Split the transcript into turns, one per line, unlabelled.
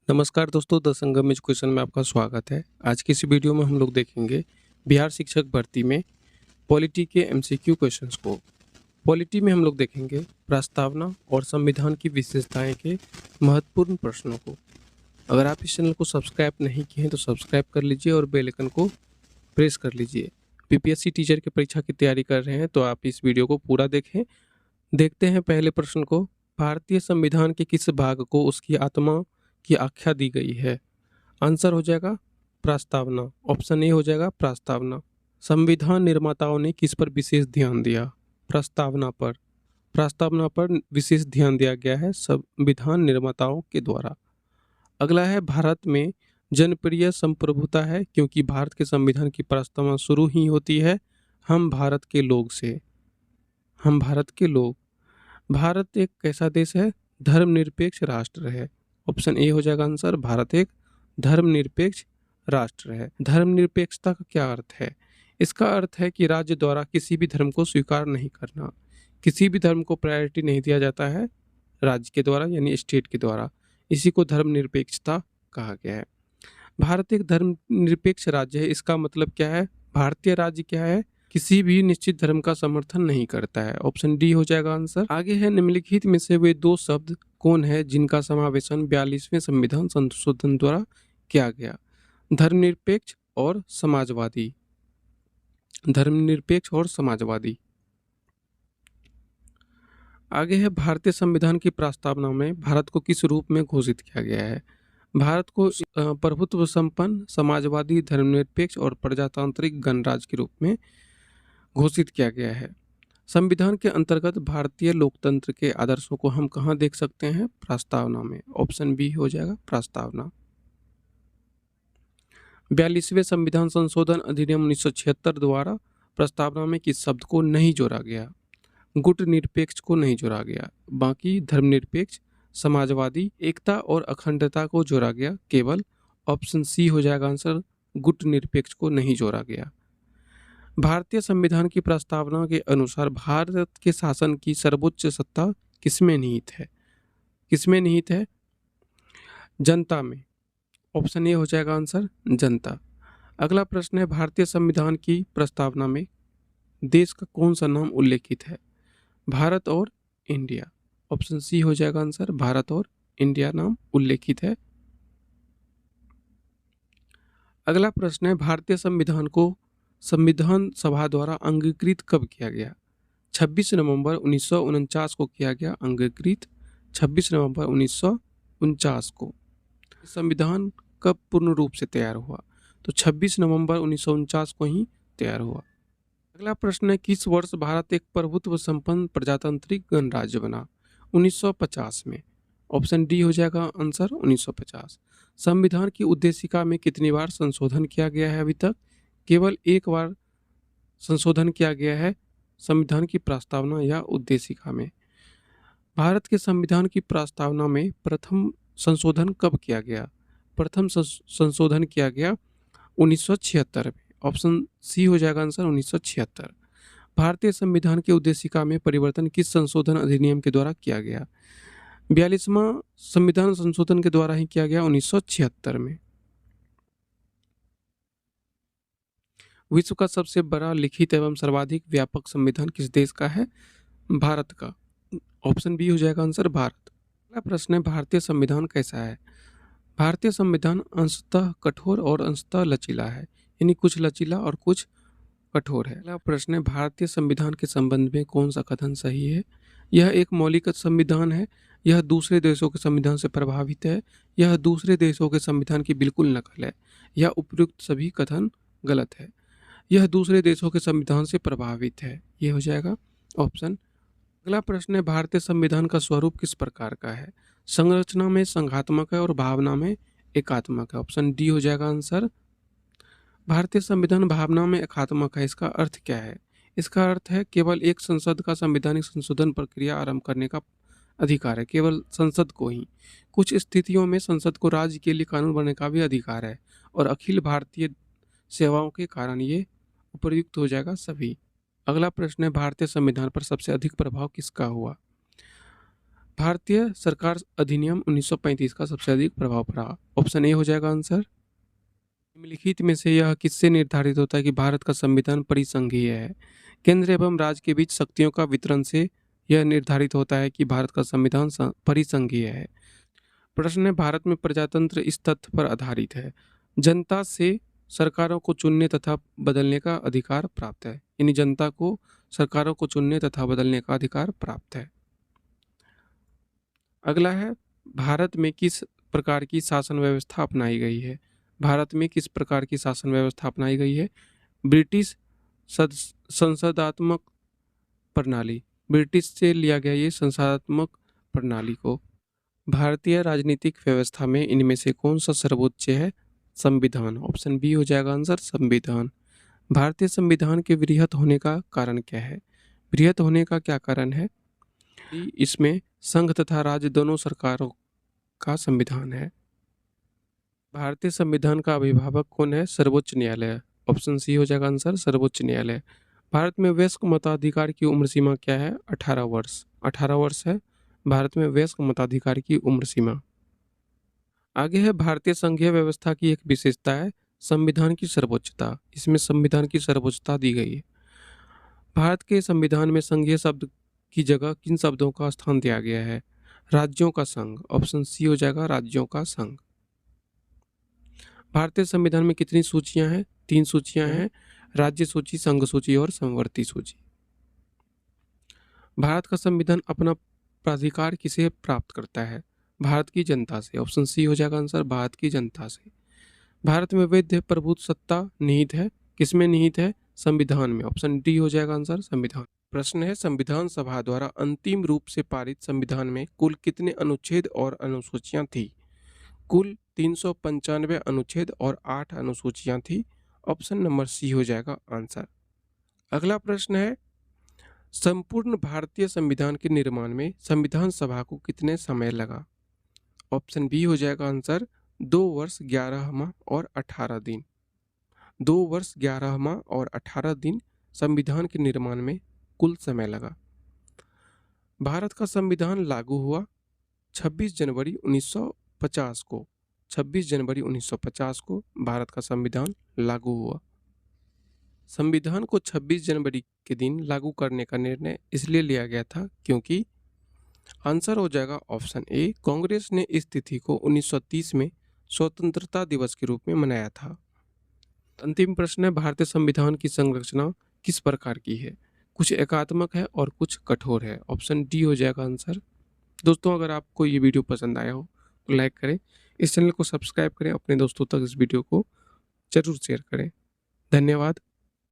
नमस्कार दोस्तों, the Sangam education में आपका स्वागत है। आज की इस वीडियो में हम लोग देखेंगे बिहार शिक्षक भर्ती में पॉलिटी के एमसीक्यू क्वेश्चंस को। पॉलिटी में हम लोग देखेंगे प्रस्तावना और संविधान की विशेषताएं के महत्वपूर्ण प्रश्नों को। अगर आप इस चैनल को सब्सक्राइब नहीं किए हैं तो सब्सक्राइब कर लीजिए और बेल आइकन को प्रेस कर लीजिए। पीपीएससी टीचर की परीक्षा की तैयारी कर रहे हैं तो आप इस वीडियो को पूरा देखें। देखते हैं पहले प्रश्न को। भारतीय संविधान के किस भाग को उसकी आत्मा की आख्या दी गई है? आंसर हो जाएगा प्रस्तावना। ऑप्शन ए हो जाएगा प्रस्तावना। संविधान निर्माताओं ने किस पर विशेष ध्यान दिया? प्रस्तावना पर। प्रस्तावना पर विशेष ध्यान दिया गया है संविधान निर्माताओं के द्वारा। अगला है भारत में जनप्रिय संप्रभुता है क्योंकि भारत के संविधान की प्रस्तावना शुरू ही होती है हम भारत के लोग से। हम भारत के लोग। भारत एक कैसा देश है? धर्मनिरपेक्ष राष्ट्र है। ऑप्शन ए हो जाएगा आंसर। भारत एक धर्मनिरपेक्ष राष्ट्र है। धर्मनिरपेक्षता का क्या अर्थ है? इसका अर्थ है कि राज्य द्वारा किसी भी धर्म को स्वीकार नहीं करना। किसी भी धर्म को प्रायोरिटी नहीं दिया जाता है राज्य के द्वारा, यानी स्टेट के द्वारा। इसी को धर्मनिरपेक्षता कहा गया है। भारत एक धर्मनिरपेक्ष राज्य है। इसका मतलब क्या है? भारतीय राज्य क्या है? किसी भी निश्चित धर्म का समर्थन नहीं करता है। ऑप्शन डी हो जाएगा आंसर। आगे है निम्नलिखित में से वे दो शब्द कौन है जिनका समावेशन 42वें संविधान संशोधन द्वारा किया गया? धर्मनिरपेक्ष और समाजवादी। धर्मनिरपेक्ष और समाजवादी। आगे है भारतीय संविधान की प्रस्तावना में भारत को किस रूप में घोषित किया गया है? भारत को प्रभुत्व संपन्न, समाजवादी, धर्मनिरपेक्ष और प्रजातांत्रिक गणराज्य के रूप में घोषित किया गया है। संविधान के अंतर्गत भारतीय लोकतंत्र के आदर्शों को हम कहाँ देख सकते हैं? प्रस्तावना में। ऑप्शन बी हो जाएगा प्रस्तावना। 42वें संविधान संशोधन अधिनियम 1976 द्वारा प्रस्तावना में किस शब्द को नहीं जोड़ा गया? गुट निरपेक्ष को नहीं जोड़ा गया। बाकी धर्मनिरपेक्ष, समाजवादी, एकता और अखंडता को जोड़ा गया। केवल ऑप्शन सी हो जाएगा आंसर। गुट निरपेक्ष को नहीं जोड़ा गया। भारतीय संविधान की प्रस्तावना के अनुसार भारत के शासन की सर्वोच्च सत्ता किसमें निहित है? किसमें निहित है? जनता में। ऑप्शन ए हो जाएगा आंसर जनता। अगला प्रश्न है भारतीय संविधान की प्रस्तावना में देश का कौन सा नाम उल्लेखित है? भारत और इंडिया। ऑप्शन सी हो जाएगा आंसर। भारत और इंडिया नाम उल्लेखित है। अगला प्रश्न है भारतीय संविधान को संविधान सभा द्वारा अंगीकृत कब किया गया? 26 नवंबर 1949 को किया गया अंगीकृत। 26 नवंबर 1949 को। संविधान कब पूर्ण रूप से तैयार हुआ? तो 26 नवंबर 1949 को ही तैयार हुआ। अगला प्रश्न है किस वर्ष भारत एक प्रभुत्व संपन्न प्रजातांत्रिक गणराज्य बना? 1950 में। ऑप्शन डी हो जाएगा आंसर 1950। संविधान की उद्देशिका में कितनी बार संशोधन किया गया है अभी तक? केवल एक बार संशोधन किया गया है संविधान की प्रस्तावना या उद्देशिका में। भारत के संविधान की प्रस्तावना में प्रथम संशोधन कब किया गया? प्रथम संशोधन किया गया 1976 में। ऑप्शन सी हो जाएगा आंसर 1976। भारतीय संविधान की उद्देशिका में परिवर्तन किस संशोधन अधिनियम के द्वारा किया गया? 42वां संविधान संशोधन के द्वारा ही किया गया 1976 में। विश्व का सबसे बड़ा लिखित एवं सर्वाधिक व्यापक संविधान किस देश का है? भारत का। ऑप्शन बी हो जाएगा आंसर भारत। अगला प्रश्न है भारतीय संविधान कैसा है? भारतीय संविधान अंशतः कठोर और अंशतः लचीला है, यानी कुछ लचीला और कुछ कठोर है। अगला प्रश्न है भारतीय संविधान के संबंध में कौन सा कथन सही है? यह एक मौलिक संविधान है। यह दूसरे देशों के संविधान से प्रभावित है। यह दूसरे देशों के संविधान की बिल्कुल नकल है। यह उपयुक्त सभी कथन गलत है। यह दूसरे देशों के संविधान से प्रभावित है। ये हो जाएगा ऑप्शन। अगला प्रश्न है भारतीय संविधान का स्वरूप किस प्रकार का है? संरचना में संघात्मक है और भावना में एकात्मक है। ऑप्शन डी हो जाएगा आंसर। भारतीय संविधान भावना में एकात्मक है। इसका अर्थ क्या है? इसका अर्थ है केवल एक संसद का संवैधानिक संशोधन प्रक्रिया आरंभ करने का अधिकार है, केवल संसद को ही। कुछ स्थितियों में संसद को राज्य के लिए कानून बनाने का भी अधिकार है और अखिल भारतीय सेवाओं के कारण ये उपयुक्त हो जाएगा सभी। अगला प्रश्न है भारतीय संविधान पर सबसे अधिक प्रभाव किसका हुआ? भारतीय सरकार अधिनियम 1935 का सबसे अधिक प्रभाव पड़ा। ऑप्शन ए हो जाएगा आंसर। निम्नलिखित में से यह किससे निर्धारित होता है कि भारत का संविधान परिसंघीय है? केंद्र एवं राज्य के बीच शक्तियों का वितरण से यह निर्धारित होता है कि भारत का संविधान परिसंघीय है। प्रश्न है, भारत में प्रजातंत्र इस तथ्य पर आधारित है, जनता से सरकारों को चुनने तथा बदलने का अधिकार प्राप्त है, यानी जनता को सरकारों को चुनने तथा बदलने का अधिकार प्राप्त है। अगला है, भारत में किस प्रकार की शासन व्यवस्था अपनाई गई है? भारत में किस प्रकार की शासन व्यवस्था अपनाई गई है? ब्रिटिश संसदात्मक प्रणाली, ब्रिटिश से लिया गया ये संसदात्मक प्रणाली को। भारतीय राजनीतिक व्यवस्था में इनमें से कौन सा सर्वोच्च है? संविधान। ऑप्शन बी हो जाएगा आंसर, संविधान। भारतीय संविधान के वृहत होने का कारण क्या है? वृहत होने का क्या कारण है? इसमें संघ तथा राज्य दोनों सरकारों का संविधान है। भारतीय संविधान का अभिभावक कौन है? सर्वोच्च न्यायालय। ऑप्शन सी हो जाएगा आंसर, सर्वोच्च न्यायालय। भारत में वयस्क मताधिकार की उम्र सीमा क्या है? 18 वर्ष। 18 वर्ष है भारत में वयस्क मताधिकार की उम्र सीमा। आगे है, भारतीय संघीय व्यवस्था की एक विशेषता है संविधान की सर्वोच्चता। इसमें संविधान की सर्वोच्चता दी गई है। भारत के संविधान में संघीय शब्द की जगह किन शब्दों का स्थान दिया गया है? राज्यों का संघ। ऑप्शन सी हो जाएगा, राज्यों का संघ। भारतीय संविधान में कितनी सूचियां हैं? 3 सूचियां हैं, राज्य सूची, संघ सूची और समवर्ती सूची। भारत का संविधान अपना प्राधिकार किसे प्राप्त करता है? भारत की जनता से। ऑप्शन सी हो जाएगा आंसर, भारत की जनता से। भारत में वैध प्रभुत्व सत्ता निहित है, किसमें निहित है? संविधान में। ऑप्शन डी हो जाएगा आंसर, संविधान। प्रश्न है, संविधान सभा द्वारा अंतिम रूप से पारित संविधान में कुल कितने अनुच्छेद और अनुसूचियां थी? कुल 395 अनुच्छेद और 8 अनुसूचियां थी। ऑप्शन नंबर सी हो जाएगा आंसर। अगला प्रश्न है, संपूर्ण भारतीय संविधान के निर्माण में संविधान सभा को कितने समय लगा? ऑप्शन बी हो जाएगा आंसर, 2 वर्ष 11 माह और 18 दिन। 2 वर्ष 11 माह और 18 दिन संविधान के निर्माण में कुल समय लगा। भारत का संविधान लागू हुआ 26 जनवरी 1950 को। 26 जनवरी 1950 को भारत का संविधान लागू हुआ। संविधान को 26 जनवरी के दिन लागू करने का निर्णय इसलिए लिया गया था क्योंकि आंसर हो जाएगा ऑप्शन ए, कांग्रेस ने इस तिथि को 1930 में स्वतंत्रता दिवस के रूप में मनाया था। अंतिम प्रश्न है, भारतीय संविधान की संरचना किस प्रकार की है? कुछ एकात्मक है और कुछ कठोर है। ऑप्शन डी हो जाएगा आंसर। दोस्तों, अगर आपको ये वीडियो पसंद आया हो तो लाइक करें, इस चैनल को सब्सक्राइब करें, अपने दोस्तों तक इस वीडियो को जरूर शेयर करें। धन्यवाद।